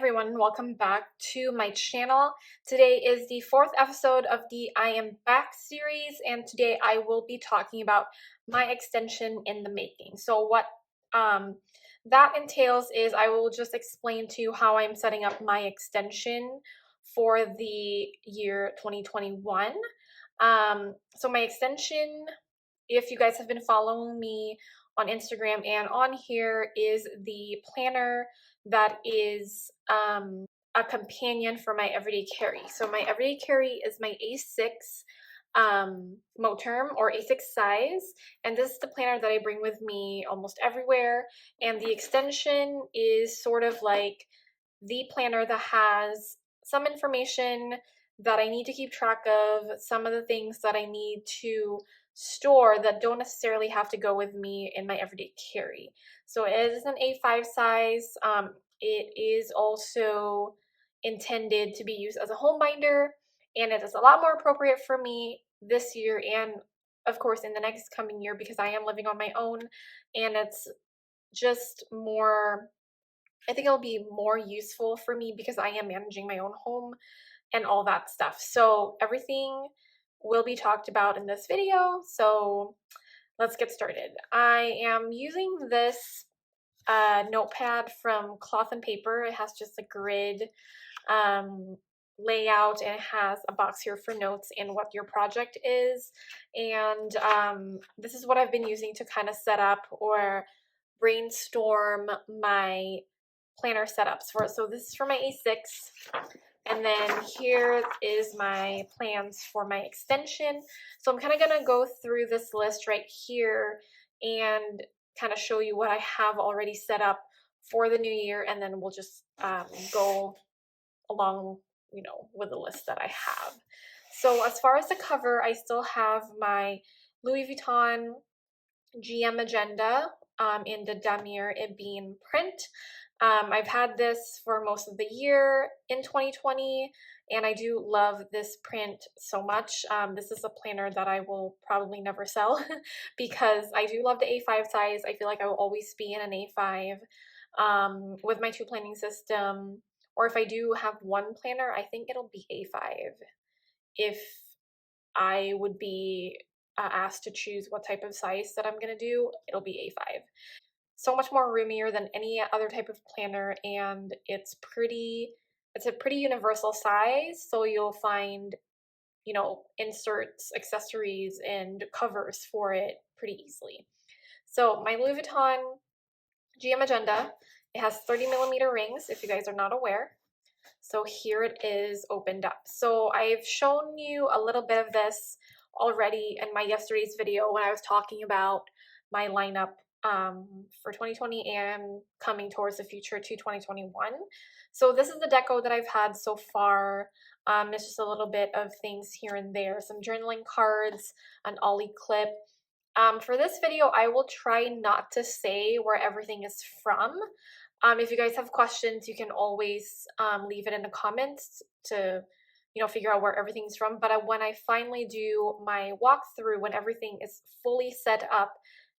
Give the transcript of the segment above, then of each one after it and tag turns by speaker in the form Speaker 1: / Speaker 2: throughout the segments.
Speaker 1: everyone, and welcome back to my channel. Today is the fourth episode of the I Am Back series, and today I will be talking about my extension in the making. So what that entails is I will just explain to you how I'm setting up my extension for the year 2021. So my extension, if you guys have been following me on Instagram and on here, is the planner that is a companion for my everyday carry. So my everyday carry is my A6 Moterm or A6 size, and this is the planner that I bring with me almost everywhere. And the extension is sort of like the planner that has some information that I need to keep track of, some of the things that I need to store that don't necessarily have to go with me in my everyday carry. So it is an A5 size. It is also intended to be used as a home binder, and it is a lot more appropriate for me this year and of course in the next coming year because I am living on my own, and it's just more, I think it'll be more useful for me because I am managing my own home and all that stuff. So everything will be talked about in this video. So let's get started. I am using this notepad from Cloth and Paper. It has just a grid layout, and it has a box here for notes and what your project is. And this is what I've been using to kind of set up or brainstorm my planner setups for it. So this is for my A6, and then here is my plans for my extension. So I'm kind of gonna go through this list right here and kind of show you what I have already set up for the new year, and then we'll just go along, with the list that I have. So as far as the cover, I still have my Louis Vuitton GM Agenda in the Damier Ebene print. I've had this for most of the year in 2020, and I do love this print so much. This is a planner that I will probably never sell because I do love the A5 size. I feel like I will always be in an A5 with my two planning system, or if I do have one planner, I think it'll be A5 if I would be asked to choose what type of size that I'm going to do. It'll be A5. So much more roomier than any other type of planner, and it's a pretty universal size, so you'll find, inserts, accessories, and covers for it pretty easily. So my Louis Vuitton GM Agenda, it has 30mm rings, if you guys are not aware. So here it is opened up. So I've shown you a little bit of this already in my yesterday's video when I was talking about my lineup for 2020 and coming towards the future to 2021. So this is the deco that I've had so far. It's just a little bit of things here and there, some journaling cards, an ollie clip. For this video, I will try not to say where everything is from. If you guys have questions, you can always leave it in the comments to, figure out where everything's from. But when I finally do my walkthrough, when everything is fully set up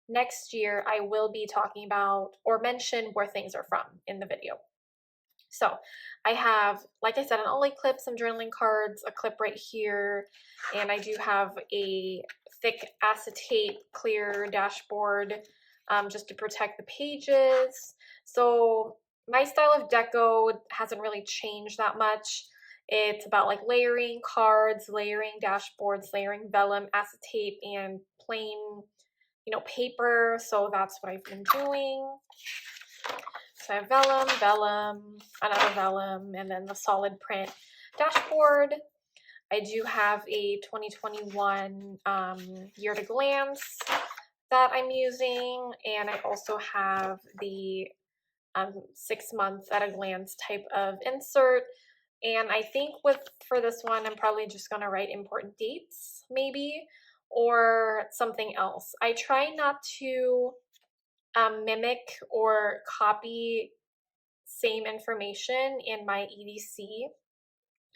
Speaker 1: next year, I will be talking about or mention where things are from in the video. So I have, like I said, an ollie clip, some journaling cards, a clip right here, and I do have a thick acetate clear dashboard just to protect the pages. So my style of deco hasn't really changed that much. It's about like layering cards, layering dashboards, layering vellum, acetate, and plain, paper. So that's what I've been doing. So I have vellum, another vellum, and then the solid print dashboard. I do have a 2021 year to glance that I'm using, and I also have the 6 months at a glance type of insert. And I think for this one, I'm probably just gonna write important dates, maybe, or something else. I try not to mimic or copy same information in my EDC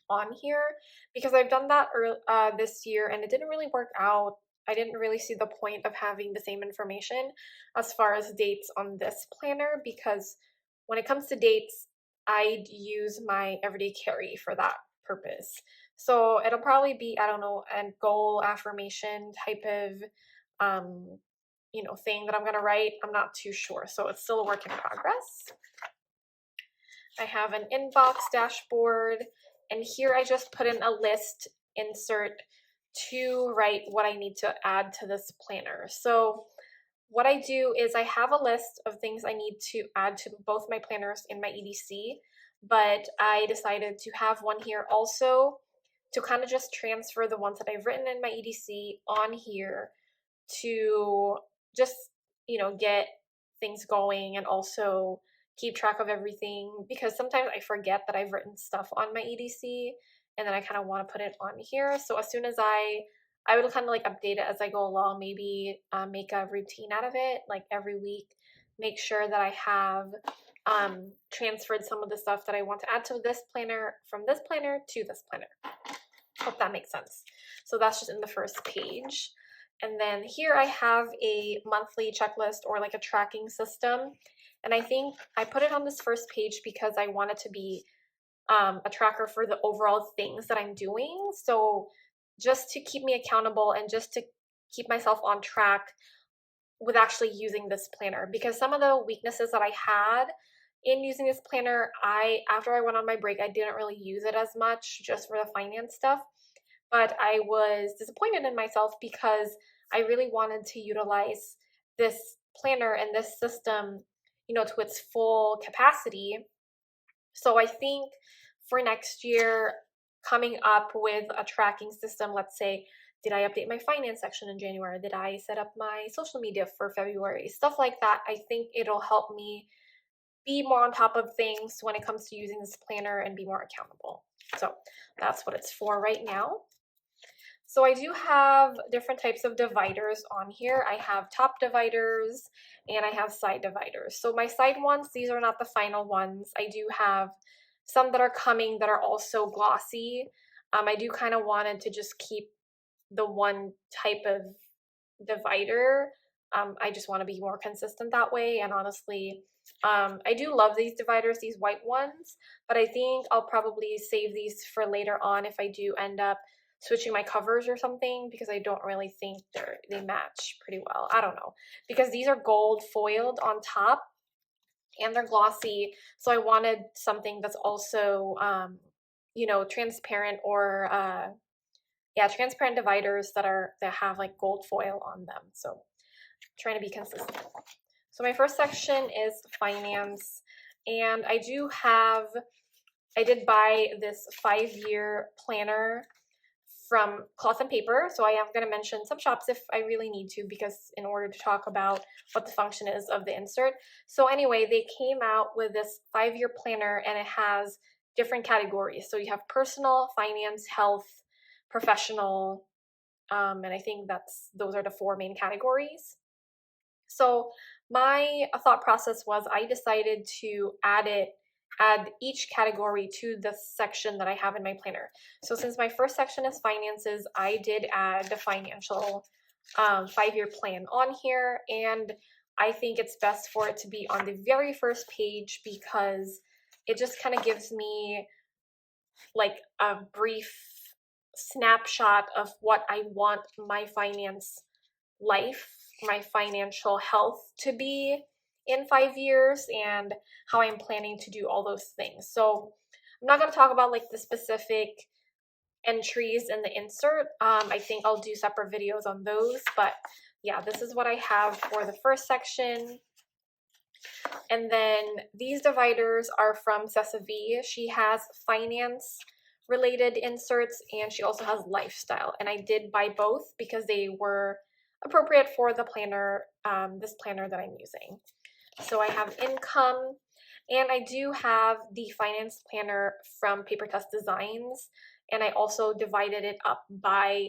Speaker 1: on here because I've done that this year and it didn't really work out. I didn't really see the point of having the same information as far as dates on this planner, because when it comes to dates, I'd use my everyday carry for that purpose. So it'll probably be, I don't know, a goal affirmation type of, thing that I'm gonna write. I'm not too sure. So it's still a work in progress. I have an inbox dashboard, and here I just put in a list insert to write what I need to add to this planner. So what I do is I have a list of things I need to add to both my planners and my EDC, but I decided to have one here also to kind of just transfer the ones that I've written in my EDC on here to just, get things going and also keep track of everything, because sometimes I forget that I've written stuff on my EDC and then I kind of want to put it on here. So as soon as I will kind of like update it as I go along, maybe make a routine out of it, like every week, make sure that I have transferred some of the stuff that I want to add to this planner from this planner to this planner. Hope that makes sense. So that's just in the first page. And then here I have a monthly checklist or like a tracking system. And I think I put it on this first page because I want it to be a tracker for the overall things that I'm doing. So just to keep me accountable and just to keep myself on track with actually using this planner, because some of the weaknesses that I had in using this planner, after I went on my break, I didn't really use it as much just for the finance stuff. But I was disappointed in myself because I really wanted to utilize this planner and this system, to its full capacity. So I think for next year, coming up with a tracking system, let's say, did I update my finance section in January? Did I set up my social media for February? Stuff like that. I think it'll help me be more on top of things when it comes to using this planner and be more accountable. So that's what it's for right now. So I do have different types of dividers on here. I have top dividers and I have side dividers. So my side ones, these are not the final ones. I do have some that are coming that are also glossy. I do kind of wanted to just keep the one type of divider. I just want to be more consistent that way. And honestly, I do love these dividers, these white ones, but I think I'll probably save these for later on if I do end up switching my covers or something, because I don't really think they match pretty well. I don't know, because these are gold foiled on top and they're glossy, so I wanted something that's also transparent, or transparent dividers that have like gold foil on them. So trying to be consistent. So my first section is finance, and I did buy this 5-year planner from Cloth and Paper. So I am going to mention some shops if I really need to, because in order to talk about what the function is of the insert. So anyway, they came out with this 5-year planner, and it has different categories. So you have personal, finance, health, professional, and I think those are the 4 main categories. So my thought process was I decided to add each category to the section that I have in my planner. So since my first section is finances, I did add the financial 5-year plan on here, and I think it's best for it to be on the very first page because it just kind of gives me like a brief snapshot of what I want my finance life, my financial health to be in 5 years, and how I'm planning to do all those things. So I'm not going to talk about like the specific entries in the insert. I think I'll do separate videos on those, but yeah, this is what I have for the first section. And then these dividers are from Cessavi. She has finance related inserts and she also has lifestyle. And I did buy both because they were appropriate for the planner, this planner that I'm using. So I have income, and I do have the finance planner from Paper Test Designs, and I also divided it up by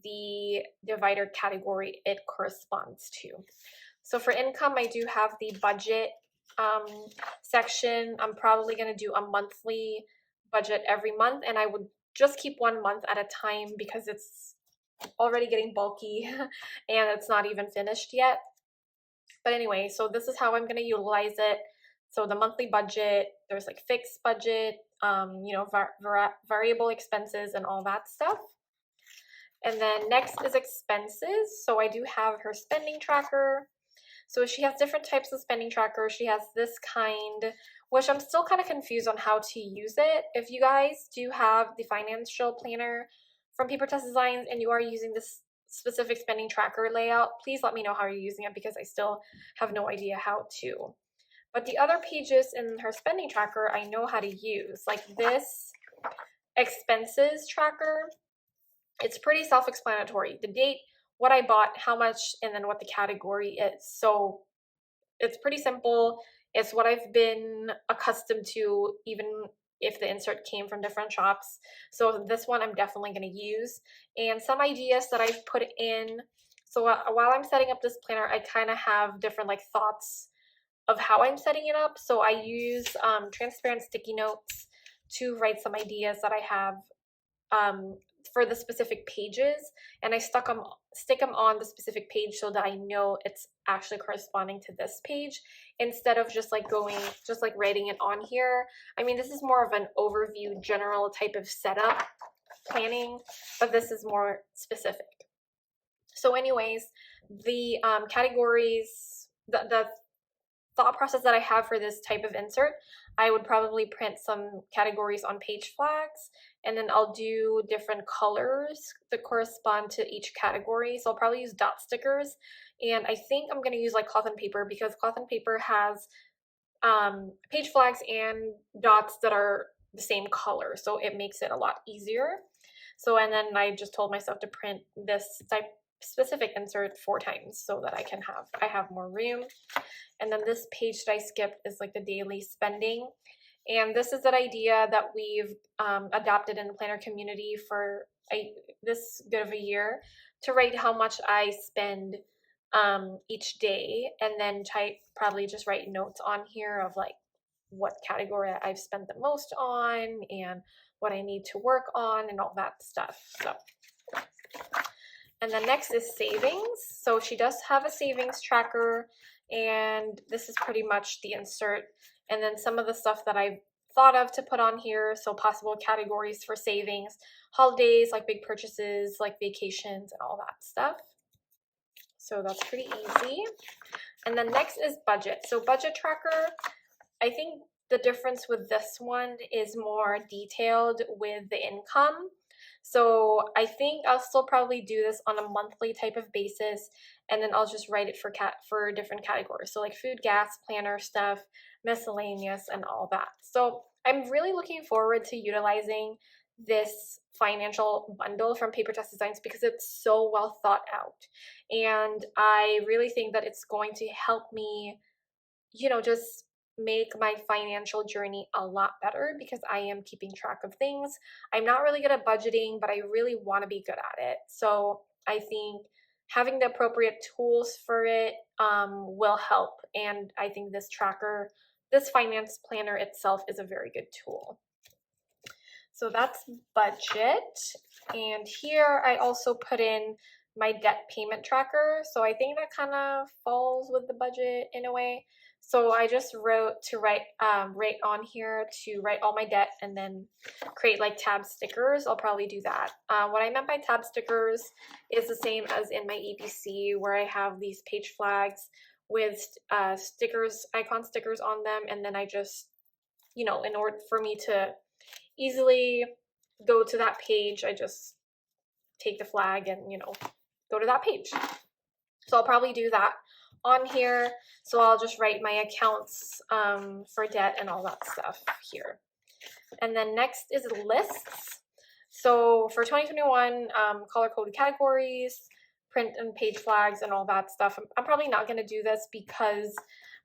Speaker 1: the divider category it corresponds to. So for income, I do have the budget section. I'm probably going to do a monthly budget every month, and I would just keep 1 month at a time because it's already getting bulky and it's not even finished yet. But anyway, so this is how I'm going to utilize it. So the monthly budget, there's like fixed budget, you know, variable expenses and all that stuff. And then next is expenses. So I do have her spending tracker. So she has different types of spending trackers. She has this kind, which I'm still kind of confused on how to use it. If you guys do have the financial planner from Paper Tess Designs and you are using this specific spending tracker layout, please let me know how you're using it because I still have no idea how to. But the other pages in her spending tracker, I know how to use. Like this expenses tracker, it's pretty self-explanatory. The date, what I bought, how much, and then what the category is. So it's pretty simple. It's what I've been accustomed to, even if the insert came from different shops. So this one I'm definitely going to use. And some ideas that I've put in. So while I'm setting up this planner, I kind of have different like thoughts of how I'm setting it up. So I use transparent sticky notes to write some ideas that I have for the specific pages, and I stick them on the specific page so that I know it's actually corresponding to this page instead of just like writing it on here. I mean, this is more of an overview general type of setup planning, but this is more specific. So anyways, the categories, the thought process that I have for this type of insert, I would probably print some categories on page flags, and then I'll do different colors that correspond to each category. So I'll probably use dot stickers, and I think I'm going to use like cloth and paper because cloth and paper has page flags and dots that are the same color, so it makes it a lot easier. So, and then I just told myself to print this type specific insert 4 times so that I have more room. And then this page that I skipped is like the daily spending. And this is an idea that we've adopted in the planner community for this good of a year, to write how much I spend each day, and then probably just write notes on here of like what category I've spent the most on and what I need to work on and all that stuff. So, and then next is savings. So she does have a savings tracker, and this is pretty much the insert. And then some of the stuff that I've thought of to put on here. So possible categories for savings, holidays, like big purchases, like vacations and all that stuff. So that's pretty easy. And then next is budget. So budget tracker, I think the difference with this one is more detailed with the income. So I think I'll still probably do this on a monthly type of basis, and then I'll just write it for different categories. So like food, gas, planner stuff, miscellaneous, and all that. So I'm really looking forward to utilizing this financial bundle from Paper Tess Designs because it's so well thought out. And I really think that it's going to help me, you know, just make my financial journey a lot better because I am keeping track of things. I'm not really good at budgeting, but I really want to be good at it. So I think having the appropriate tools for it will help. And I think this tracker, this finance planner itself is a very good tool. So that's budget. And here I also put in my debt payment tracker. So I think that kind of falls with the budget in a way. So I just wrote to write on here to write all my debt and then create like tab stickers. I'll probably do that. What I meant by tab stickers is the same as in my ABC, where I have these page flags with stickers, icon stickers on them. And then I just, you know, in order for me to easily go to that page, I just take the flag and, you know, go to that page. So I'll probably do that on here. So I'll just write my accounts for debt and all that stuff here. And then next is lists. So for 2021, color-coded categories, print and page flags and all that stuff. I'm probably not going to do this because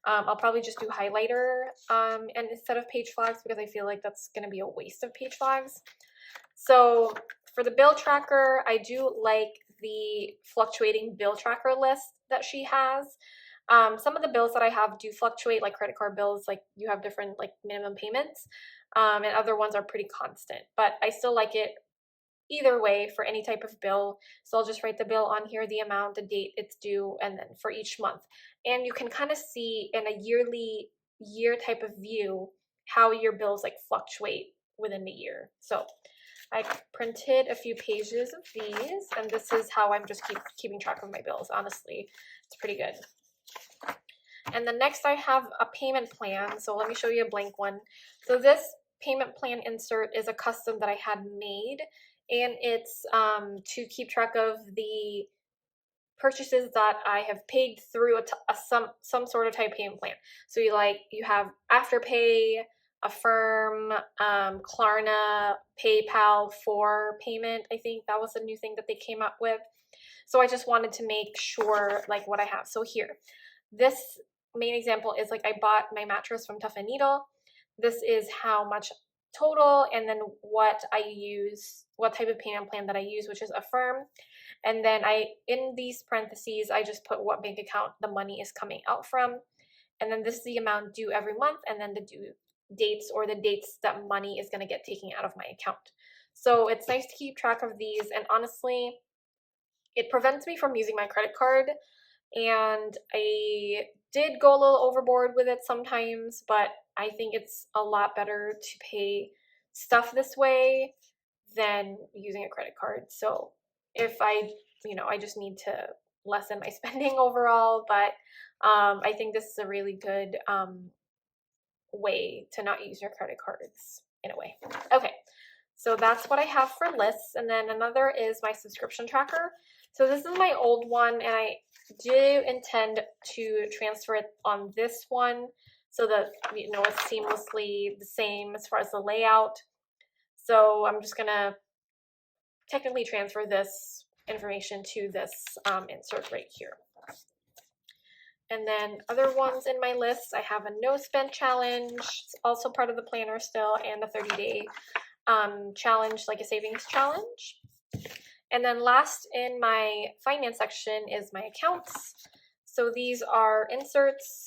Speaker 1: I'll probably just do highlighter and instead of page flags because I feel like that's going to be a waste of page flags. So for the bill tracker, I do like the fluctuating bill tracker list that she has. Some of the bills that I have do fluctuate, like credit card bills, like you have different like minimum payments, and other ones are pretty constant, but I still like it either way for any type of bill. So I'll just write the bill on here, the amount, the date it's due, and then for each month. And you can kind of see in a yearly year type of view how your bills like fluctuate within the year. So I printed a few pages of these, and this is how I'm just keeping track of my bills. Honestly, it's pretty good. And then next I have a payment plan. So let me show you a blank one. So this payment plan insert is a custom that I had made, and it's to keep track of the purchases that I have paid through some sort of type payment plan. So you have Afterpay, Affirm, Klarna, PayPal for payment. I think that was a new thing that they came up with. So I just wanted to make sure like what I have. So here, this main example is like I bought my mattress from Tuff and Needle. This is how much total, and then what I use, what type of payment plan that I use, which is Affirm. And then in these parentheses, I just put what bank account the money is coming out from. And then this is the amount due every month, and then the due dates, or the dates that money is going to get taken out of my account. So it's nice to keep track of these, and honestly, it prevents me from using my credit card. And I did go a little overboard with it sometimes, but I think it's a lot better to pay stuff this way than using a credit card. So if I just need to lessen my spending overall, but I think this is a really good way to not use your credit cards in a way. Okay, so that's what I have for lists. And then another is my subscription tracker. So this is my old one, and I do intend to transfer it on this one so that it's seamlessly the same as far as the layout. So I'm just gonna technically transfer this information to this insert right here. And then other ones in my list, I have a no spend challenge. It's also part of the planner still, and a 30-day challenge, like a savings challenge. And then last in my finance section is my accounts. So these are inserts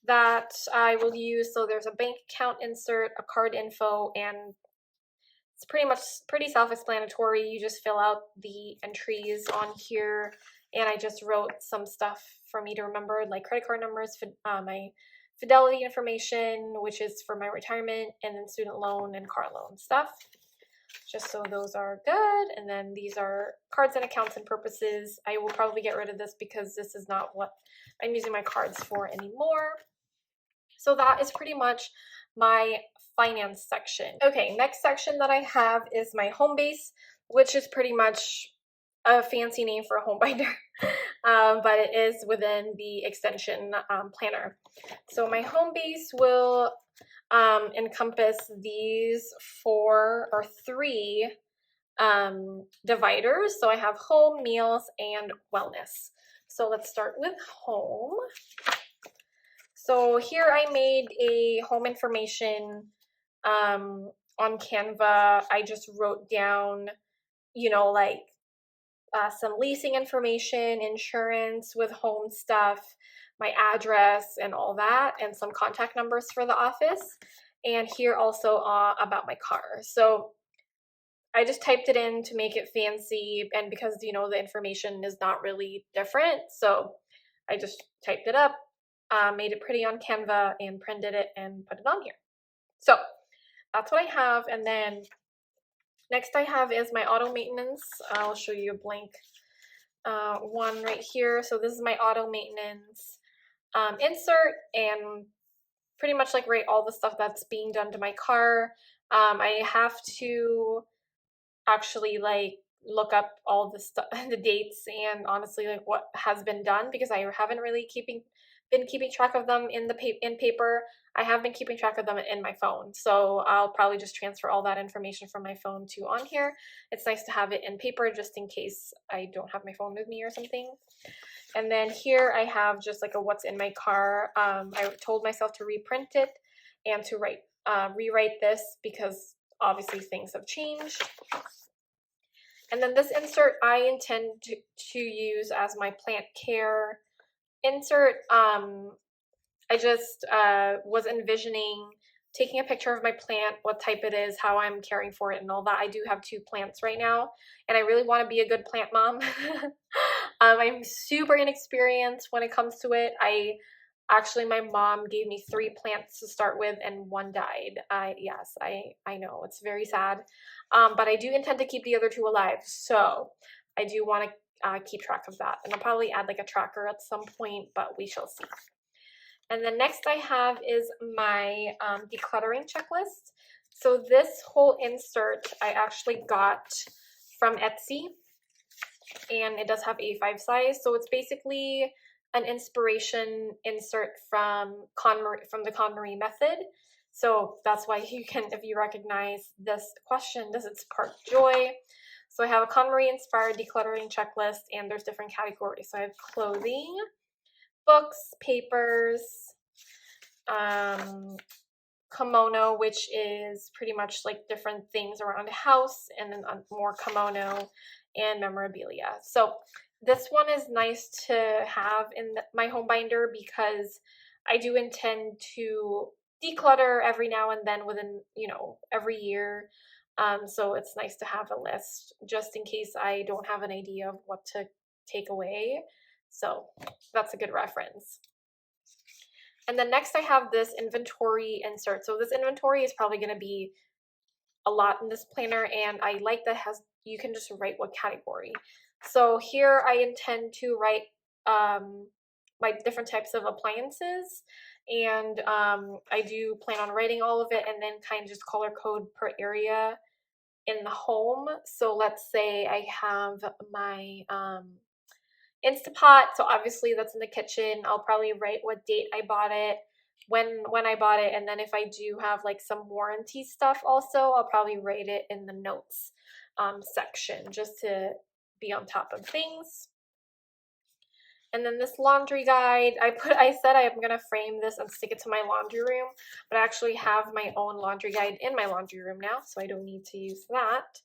Speaker 1: that I will use. So there's a bank account insert, a card info, and it's pretty self-explanatory. You just fill out the entries on here, and I just wrote some stuff for me to remember, like credit card numbers, my fidelity information, which is for my retirement, and then student loan and car loan stuff, just so those are good. And then these are cards and accounts and purposes. I will probably get rid of this because this is not what I'm using my cards for anymore. So that is pretty much my finance section. Okay, next section that I have is my home base, which is pretty much a fancy name for a home binder, but it is within the extension planner. So my home base will encompass these three dividers. So I have home, meals, and wellness. So let's start with home. So here I made a home information on Canva. I just wrote down, some leasing information, insurance with home stuff, my address and all that, and some contact numbers for the office. And here also about my car. So I just typed it in to make it fancy, and because, the information is not really different, so I just typed it up, made it pretty on Canva, and printed it and put it on here. So that's what I have. And then next I have is my auto maintenance. I'll show you a blank one right here. So this is my auto maintenance insert, and pretty much like write all the stuff that's being done to my car. I have to actually look up all the stuff, the dates, and honestly what has been done, because I haven't really been keeping track of them in paper. I have been keeping track of them in my phone, so I'll probably just transfer all that information from my phone to on here. It's nice to have it in paper just in case I don't have my phone with me or something. And then here I have just like a what's in my car. I told myself to reprint it and to rewrite this because obviously things have changed. And then this insert I intend to use as my plant care insert. I just was envisioning taking a picture of my plant, what type it is, how I'm caring for it, and all that. I do have 2 plants right now, and I really want to be a good plant mom. I'm super inexperienced when it comes to it. Actually, my mom gave me 3 plants to start with and 1 died. Yes, I know, it's very sad. But I do intend to keep the other 2 alive, so I do want to keep track of that. And I'll probably add like a tracker at some point, but we shall see. And then next I have is my decluttering checklist. So this whole insert I actually got from Etsy, and it does have A5 size. So it's basically an inspiration insert from the Konmari method. So that's why you can, if you recognize this question, does it spark joy? So I have a Konmari inspired decluttering checklist, and there's different categories. So I have clothing, books, papers, kimono, which is pretty much like different things around the house, and then more kimono and memorabilia. So this one is nice to have in my home binder because I do intend to declutter every now and then within, every year. So it's nice to have a list just in case I don't have an idea of what to take away. So that's a good reference. And then next I have this inventory insert. So this inventory is probably going to be a lot in this planner, and I like that you can just write what category. So here I intend to write my different types of appliances, and I do plan on writing all of it and then kind of just color code per area in the home. So let's say I have my Instapot, so obviously that's in the kitchen. I'll probably write what date I bought it, when I bought it, and then if I do have like some warranty stuff also, I'll probably write it in the notes section just to be on top of things. And then this laundry guide, I said I am gonna frame this and stick it to my laundry room, but I actually have my own laundry guide in my laundry room now, so I don't need to use that.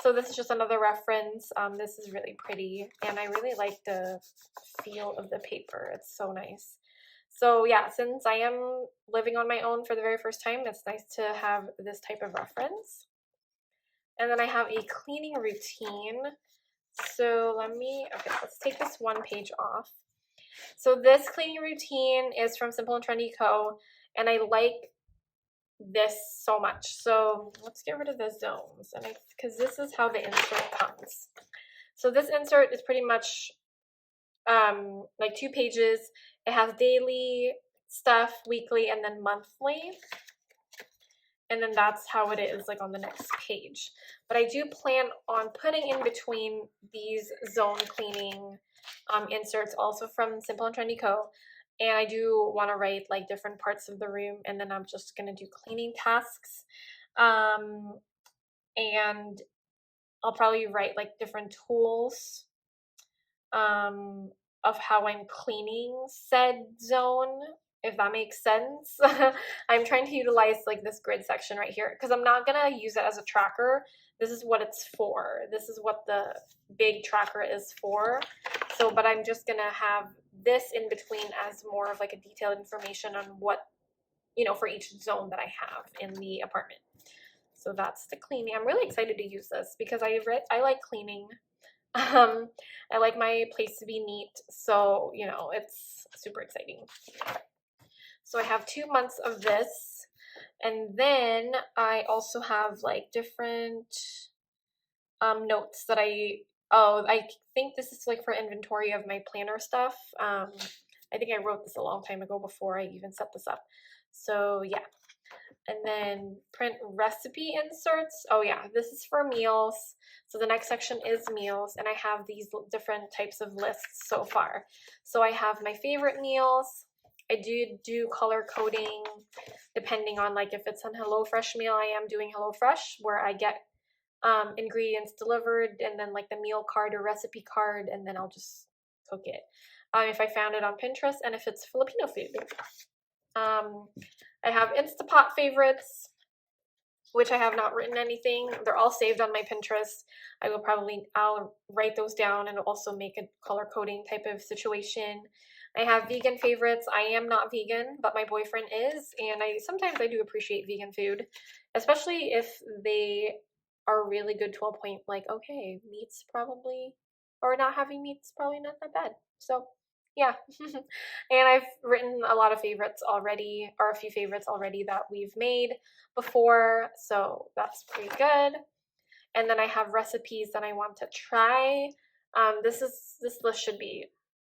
Speaker 1: So this is just another reference. This is really pretty, and I really like the feel of the paper. It's so nice. So yeah, since I am living on my own for the very first time, it's nice to have this type of reference. And then I have a cleaning routine. So let's take this one page off. So this cleaning routine is from Simple and Trendy Co. And I like this so much. So let's get rid of the zones, and because this is how the insert comes. So this insert is pretty much like 2 pages. It has daily stuff, weekly, and then monthly. And then that's how it is like on the next page. But I do plan on putting in between these zone cleaning inserts also from Simple and Trendy Co. And I do want to write like different parts of the room, and then I'm just going to do cleaning tasks. And I'll probably write like different tools of how I'm cleaning said zone, if that makes sense. I'm trying to utilize like this grid section right here because I'm not going to use it as a tracker. This is what it's for. This is what the big tracker is for. So, but I'm just going to have this in between as more of like a detailed information on what, for each zone that I have in the apartment. So that's the cleaning. I'm really excited to use this because I like cleaning. I like my place to be neat. So, it's super exciting. So I have 2 months of this. And then I also have like different notes that I think this is like for inventory of my planner stuff. I think I wrote this a long time ago before I even set this up. So yeah. And then print recipe inserts. Oh yeah, this is for meals. So the next section is meals, and I have these different types of lists so far. So I have my favorite meals. I do color coding depending on like if it's an HelloFresh meal, I am doing HelloFresh where I get ingredients delivered and then like the meal card or recipe card, and then I'll just cook it. If I found it on Pinterest, and if it's Filipino food. I have Instapot favorites, which I have not written anything. They're all saved on my Pinterest. I'll write those down and also make a color coding type of situation. I have vegan favorites. I am not vegan, but my boyfriend is, and sometimes I do appreciate vegan food, especially if they are really good to a point like, okay, meat's probably, or not having meat's probably not that bad. So Yeah. And I've written a lot of favorites already, or a few favorites already that we've made before, so that's pretty good. And then I have recipes that I want to try. This list should be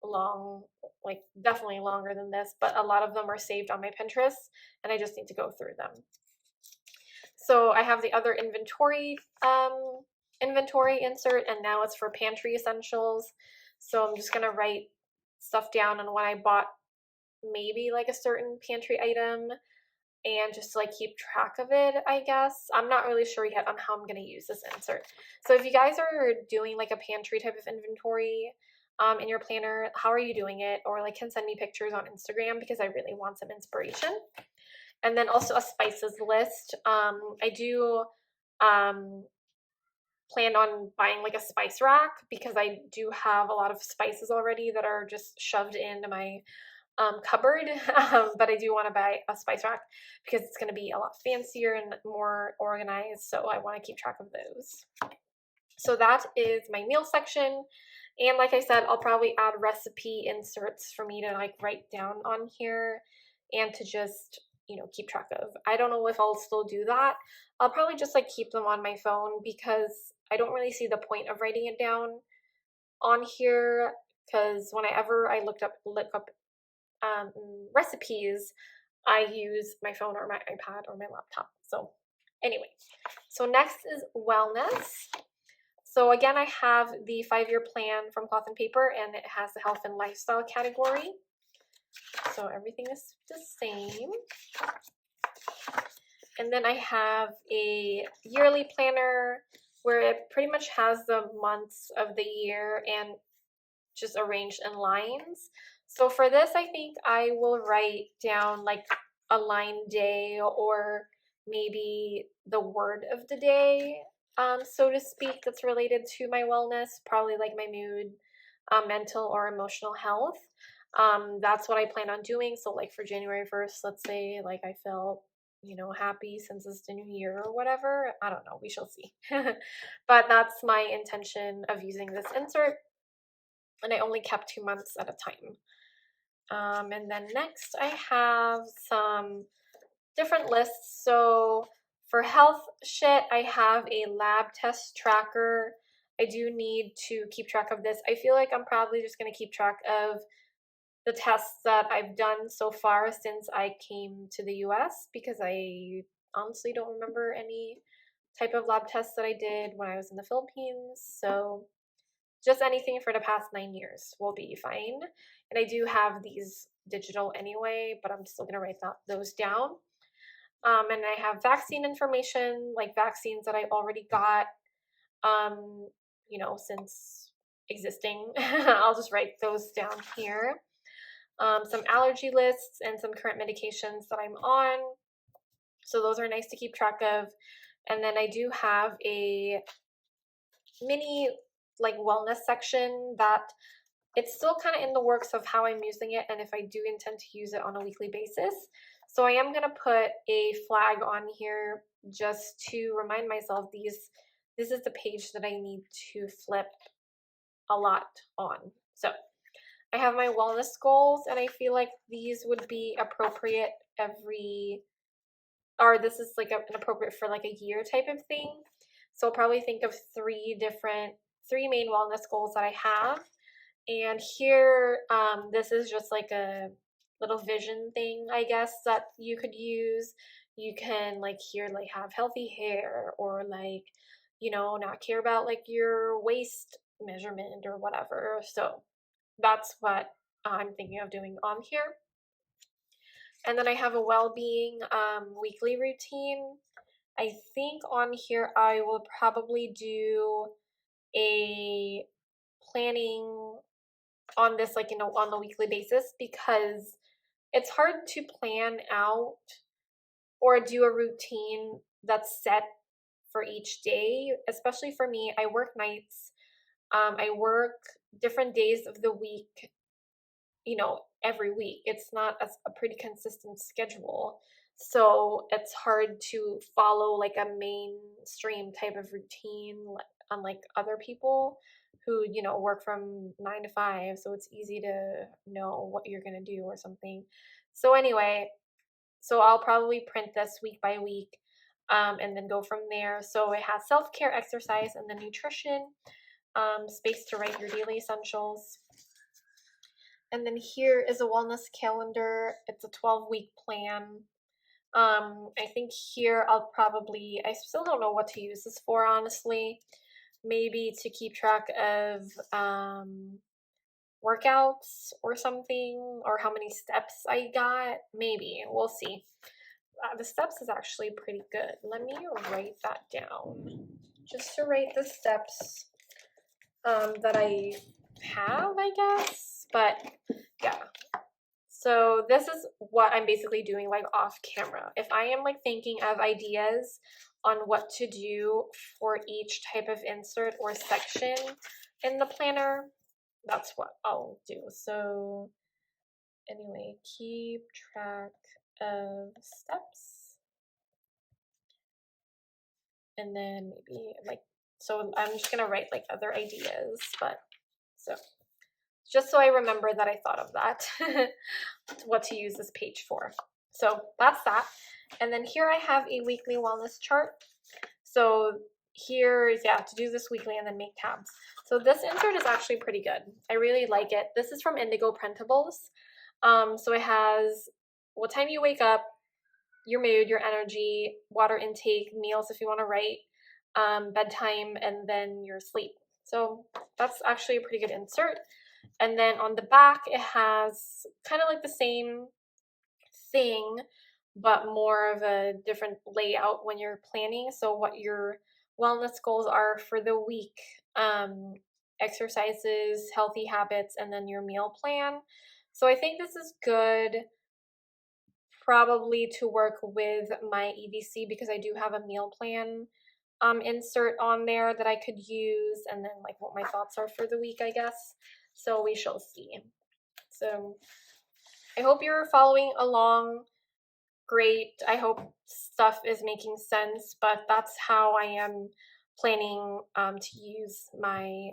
Speaker 1: long, like definitely longer than this, but a lot of them are saved on my Pinterest, and I just need to go through them. So I have the other inventory insert, and now it's for pantry essentials. So I'm just gonna write stuff down on when I bought maybe like a certain pantry item, and just to like keep track of it, I guess. I'm not really sure yet on how I'm gonna use this insert. So if you guys are doing like a pantry type of inventory in your planner, how are you doing it? Or like can send me pictures on Instagram because I really want some inspiration. And then also a spices list. I do plan on buying like a spice rack because I do have a lot of spices already that are just shoved into my cupboard, but I do want to buy a spice rack because it's going to be a lot fancier and more organized, so I want to keep track of those. So that is my meal section, and like I said, I'll probably add recipe inserts for me to like write down on here and to just, you know, keep track of. I don't know if I'll still do that. I'll probably just like keep them on my phone because I don't really see the point of writing it down on here, because whenever I look up recipes, I use my phone or my iPad or my laptop. So anyway, so next is wellness. So again, I have the 5-year plan from Cloth and Paper, and it has the health and lifestyle category. So everything is the same. And then I have a yearly planner where it pretty much has the months of the year and just arranged in lines. So for this, I think I will write down like a line day or maybe the word of the day, so to speak, that's related to my wellness, probably like my mood, mental or emotional health. That's what I plan on doing. So like for January 1st, let's say like I felt, you know, happy since it's the new year or whatever. I don't know. We shall see. But that's my intention of using this insert. And I only kept 2 months at a time. And then next I have some different lists. So for health shit, I have a lab test tracker. I do need to keep track of this. I feel like I'm probably just going to keep track of the tests that I've done so far since I came to the US, because I honestly don't remember any type of lab tests that I did when I was in the Philippines. So just anything for the past 9 years will be fine. And I do have these digital anyway, but I'm still going to write those down. And I have vaccine information, like vaccines that I already got, you know, since existing. I'll just write those down here. Some allergy lists and some current medications that I'm on. So those are nice to keep track of. And then I do have a mini like wellness section that it's still kind of in the works of how I'm using it and if I do intend to use it on a weekly basis. So I am going to put a flag on here just to remind myself this is the page that I need to flip a lot on. So I have my wellness goals, and I feel like these would be appropriate this is like an appropriate for like a year type of thing. So I'll probably think of three main wellness goals that I have. And here, this is just like a little vision thing, I guess, that you could use. You can like here, like have healthy hair, or like, you know, not care about like your waist measurement or whatever. So that's what I'm thinking of doing on here. And then I have a well-being weekly routine. I think on here I will probably do a planning on this, like, you know, on the weekly basis, because it's hard to plan out or do a routine that's set for each day, especially for me. I work nights. I work different days of the week, you know, every week. It's not a pretty consistent schedule. So it's hard to follow like a mainstream type of routine, unlike other people. who, you know, work from 9 to 5, so it's easy to know what you're going to do or something. So anyway, so I'll probably print this week by week, and then go from there. So it has self-care, exercise, and then nutrition, space to write your daily essentials. And then here is a wellness calendar. It's a 12-week plan. I think here I still don't know what to use this for, honestly. Maybe to keep track of workouts or something, or how many steps I got. Maybe, we'll see. The steps is actually pretty good. Let me write that down. Just to write the steps that I have, I guess. But yeah. So this is what I'm basically doing like off camera. If I am like thinking of ideas on what to do for each type of insert or section in the planner, that's what I'll do. So anyway, keep track of steps. And then maybe like, so I'm just gonna write like other ideas, but so just so I remember that I thought of that, what to use this page for. So that's that. And then here I have a weekly wellness chart. So here is, yeah, to do this weekly and then make tabs. So this insert is actually pretty good. I really like it. This is from Indigo Printables. So it has what time you wake up, your mood, your energy, water intake, meals if you want to write, bedtime, and then your sleep. So that's actually a pretty good insert. And then on the back, it has kind of like the same thing, but more of a different layout when you're planning. So what your wellness goals are for the week, exercises, healthy habits, and then your meal plan. So I think this is good probably to work with my EDC because I do have a meal plan insert on there that I could use, and then like what my thoughts are for the week, I guess. So we shall see. So I hope you're following along. Great. I hope stuff is making sense, but that's how I am planning to use my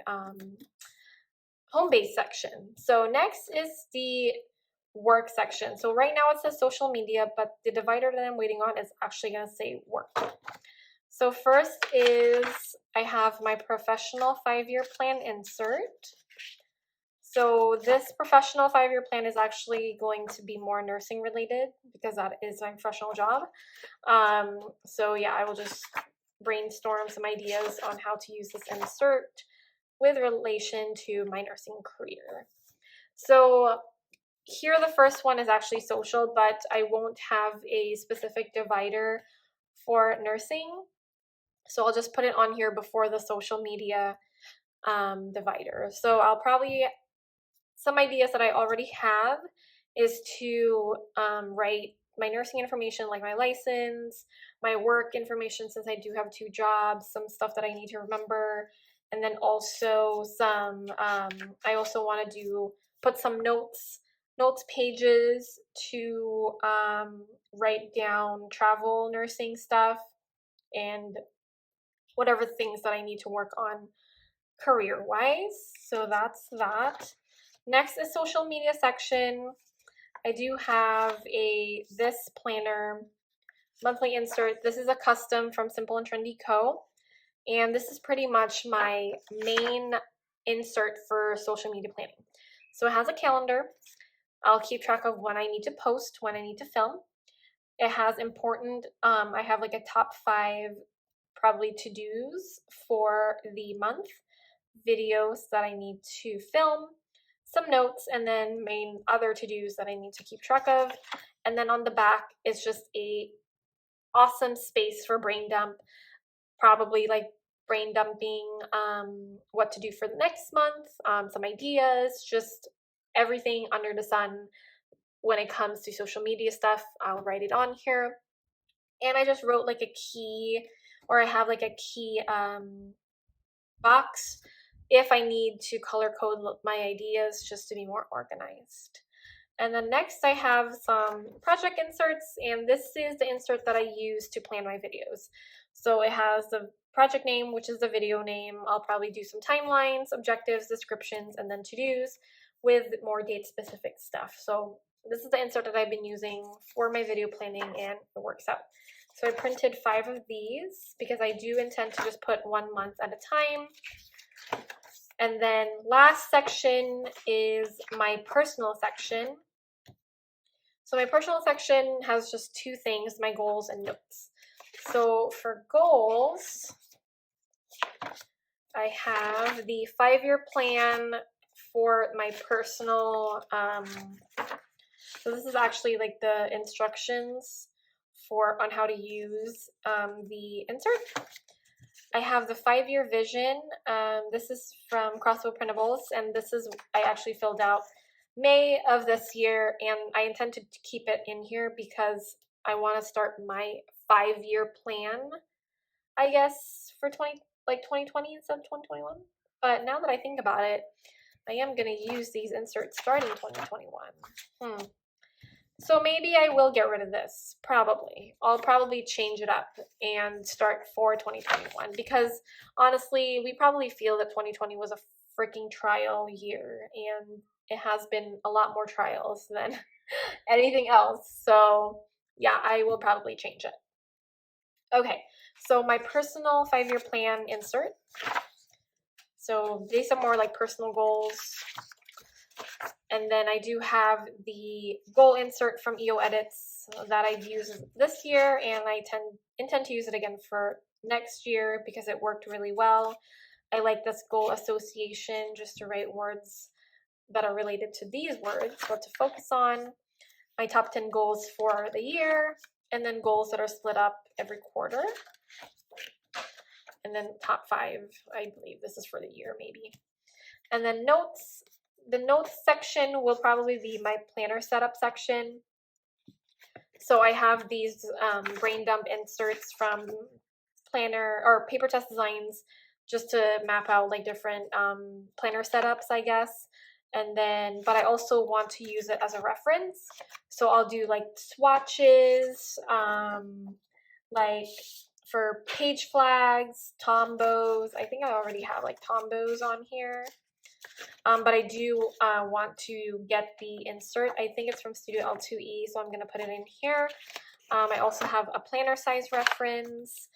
Speaker 1: home base section. So next is the work section. So right now it says social media, but the divider that I'm waiting on is actually going to say work. So first is I have my professional 5-year plan insert. So this professional 5-year plan is actually going to be more nursing related because that is my professional job. So yeah, I will just brainstorm some ideas on how to use this insert with relation to my nursing career. So here the first one is actually social, but I won't have a specific divider for nursing. So I'll just put it on here before the social media divider. So I'll probably, some ideas that I already have is to write my nursing information, like my license, my work information, since I do have 2 jobs, some stuff that I need to remember, and then also some, I also want to put some notes pages to write down travel nursing stuff and whatever things that I need to work on career-wise. So that's that. Next is social media section. I do have this planner monthly insert. This is a custom from Simple and Trendy Co. And this is pretty much my main insert for social media planning. So it has a calendar. I'll keep track of when I need to post, when I need to film. It has important, I have like a top 5 probably to-dos for the month, videos that I need to film, some notes, and then main other to-dos that I need to keep track of. And then on the back is just a awesome space for brain dump, probably like brain dumping, what to do for the next month, some ideas, just everything under the sun when it comes to social media stuff. I'll write it on here. And I just wrote like a key, or I have like a key box if I need to color code my ideas just to be more organized. And then next I have some project inserts, and this is the insert that I use to plan my videos. So it has the project name, which is the video name. I'll probably do some timelines, objectives, descriptions, and then to-dos with more date-specific stuff. So this is the insert that I've been using for my video planning, and it works out. So I printed 5 of these because I do intend to just put 1 month at a time. And then last section is my personal section. So my personal section has just 2 things, my goals and notes. So for goals, I have the 5-year plan for my personal, so this is actually like the instructions on how to use the insert. I have the 5-year vision. This is from Crossbow Printables, and this is, I actually filled out May of this year, and I intend to keep it in here because I want to start my 5-year plan, I guess, for 2020 instead of 2021. But now that I think about it, I am going to use these inserts starting 2021. So maybe I will get rid of this, probably. I'll probably change it up and start for 2021 because honestly, we probably feel that 2020 was a freaking trial year, and it has been a lot more trials than anything else. So yeah, I will probably change it. Okay, so my personal 5-year plan insert. So these are more like personal goals. And then I do have the goal insert from EO Edits that I've used this year, and I intend to use it again for next year because it worked really well. I like this goal association just to write words that are related to these words, what to focus on, my top 10 goals for the year, and then goals that are split up every quarter. And then top 5, I believe this is for the year maybe. And then notes. The notes section will probably be my planner setup section. So I have these brain dump inserts from planner or Paper Test Designs just to map out like different planner setups, I guess. And then, but I also want to use it as a reference. So I'll do like swatches, like for page flags, tombos. I think I already have like tombos on here. But I do want to get the insert. I think it's from Studio L2E, so I'm going to put it in here. I also have a planner size reference.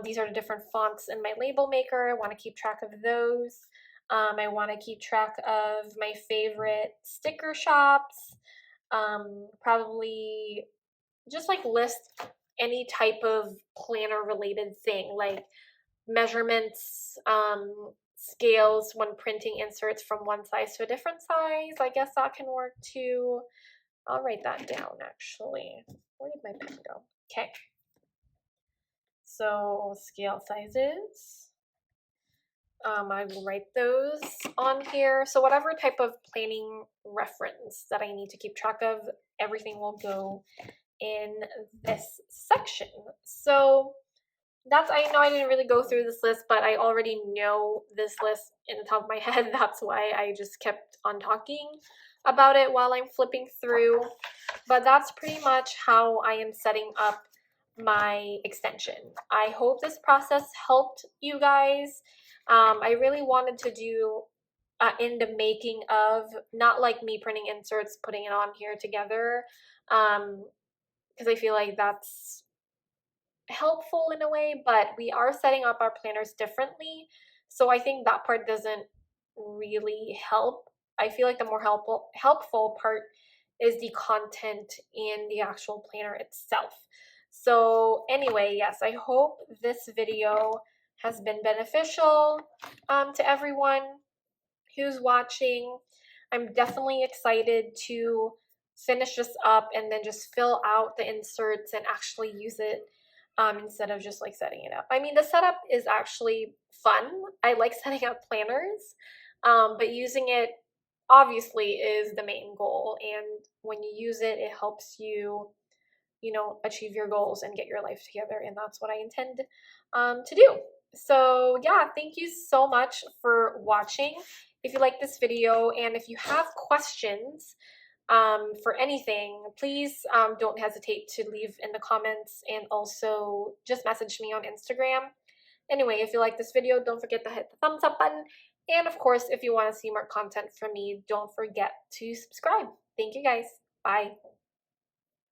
Speaker 1: These are the different fonts in my label maker. I want to keep track of those. I want to keep track of my favorite sticker shops. Probably just like list any type of planner related thing, like measurements, scales when printing inserts from one size to a different size. I guess that can work too. I'll write that down actually. Where did my pen go? Okay. So scale sizes. I will write those on here. So whatever type of planning reference that I need to keep track of, everything will go in this section. So that's, I know I didn't really go through this list, but I already know this list in the top of my head. That's why I just kept on talking about it while I'm flipping through. But that's pretty much how I am setting up my extension. I hope this process helped you guys. I really wanted to do in the making of, not like me printing inserts, putting it on here together, because I feel like that's helpful in a way, but we are setting up our planners differently, so I think that part doesn't really help. I feel like the more helpful part is the content in the actual planner itself. So anyway, yes, I hope this video has been beneficial to everyone who's watching. I'm definitely excited to finish this up and then just fill out the inserts and actually use it instead of just like setting it up. I mean, the setup is actually fun. I like setting up planners, but using it obviously is the main goal. And when you use it, it helps you, you know, achieve your goals and get your life together. And that's what I intend to do. So yeah, thank you so much for watching. If you like this video and if you have questions, for anything, please don't hesitate to leave in the comments, and also just message me on Instagram. Anyway, if you like this video, don't forget to hit the thumbs up button. And of course, if you want to see more content from me, don't forget to subscribe. Thank you guys. Bye.